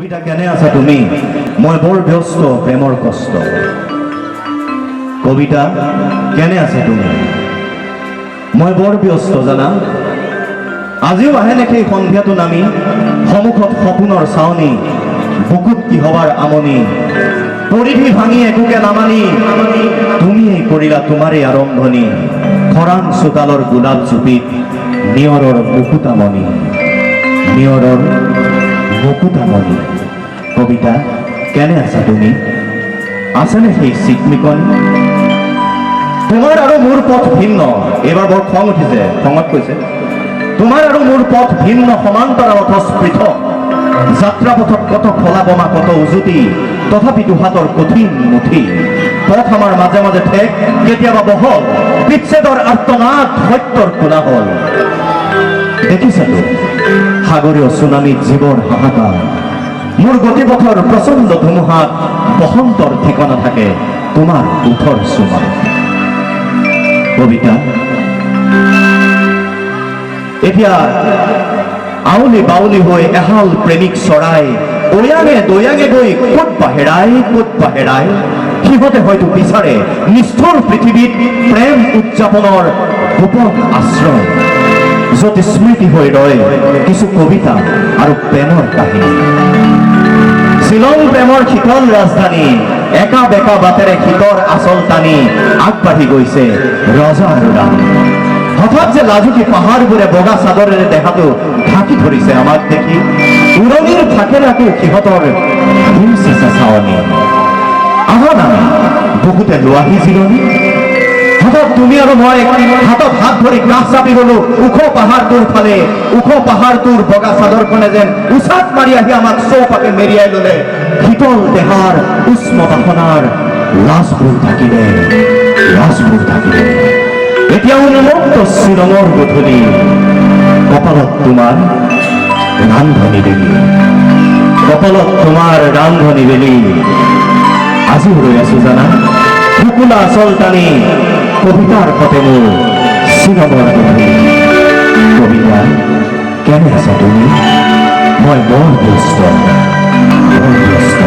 কবিতা কেনে আছা তুমি? মই বৰ ব্যস্ত প্ৰেমৰ কষ্ট। কবিতা কেনে আছে তুমি? মই বৰ ব্যস্ত জানা। আজিও আহে নেকি সন্ধিয়াটো নামি, সন্মুখত সপোনৰ চাৱনি, বুকুত কি হবাৰ আমনি, পৰিধি ভাঙি একোকে নামানি তুমিয়েই কৰিলা তোমাৰেই আৰম্ভণি, খৰাং চোতালৰ গোলাপ জুপিত নিয়ৰৰ মুকুতামণি, নিয়ৰৰ মুকুতামণি। কবিতা কেনে আছা তুমি? আছেনে সেই চিকমিকন? তোমাৰ আৰু মোৰ পথ ভিন্ন। এইবাৰ বৰ খং উঠিছে, খঙত কৈছে তোমাৰ আৰু মোৰ পথ ভিন্ন, সমান্তৰাল অথচ পৃথক। যাত্ৰা পথত কত খলা বোমা, কত উজুতি, তথাপি দুহাতৰ কঠিন মুঠি। পথ আমাৰ মাজে মাজে ঠেক, কেতিয়াবা বহল, বিচ্ছেদৰ আৰ্তনাদ সত্যৰ কোলাহল। দেখিছাতো সাগৰীয় চুনামীত জীৱৰ হাহাকাৰ, মোৰ গতিপথৰ প্ৰচণ্ড ধুমুহাত বসন্তৰ ঠিকনা থাকে তোমাৰ ওঠৰ চুমা। কবিতা এতিয়া আউলি বাউলি হৈ এহাল প্ৰেমিক চৰাই ওয়াঙে দয়াঙে গৈ ক'ত বাহেৰাই সিহঁতে হয়তো বিচাৰে নিষ্ঠুৰ পৃথিৱীত প্ৰেম উদযাপনৰ গোপন আশ্ৰয়, য'ত স্মৃতি হৈ ৰয় কিছু কবিতা আৰু প্ৰেমৰ কাহিনী। শ্বিলং প্ৰেমৰ শীতল ৰাজধানী, একা বেকা বাটেৰে শীতৰ আচল টানি আগবাঢ়ি গৈছে ৰজা আৰু ৰাণী। হঠাৎ যে লাজুকী পাহাৰবোৰে বগা চাদৰেৰে দেহাটো ঢাকি ধৰিছে আমাক দেখি, উৰণিৰ ফাকেৰে আকৌ সিহঁতৰ চেঁচা চাৱনি। আহা নামি বহুতে লোৱাহি জিৰণি, হঠাৎ তুমি আৰু মই হাতত হাত ধৰি কাষ চাপি গলো ওখ পাহাৰটোৰ ফালে। ওখ পাহাৰটোৰ বগা চাদৰখনে যেন উচাত মাৰি আহি আমাক চৌপাকে মেৰিয়াই ললে। শীতল দেহাৰ উষ্ম বাসনাৰ লাজবোৰ থাকিলে, লাজবোৰ থাকিলে। এতিয়া উন্মুক্ত শ্বিলঙৰ গধূলি, কপালত তোমাৰ ৰান্ধনি বেলি, কপালত তোমাৰ ৰান্ধনি বেলি। আজিও ৰৈ আছো জানা, শুকুলা আচল টানি কবিতাৰ সতে মোৰ শ্বিলঙৰ গধূলি। কবিতা কেনে আছা তুমি? মই বৰ ব্যস্ত, বৰ ব্যস্ত।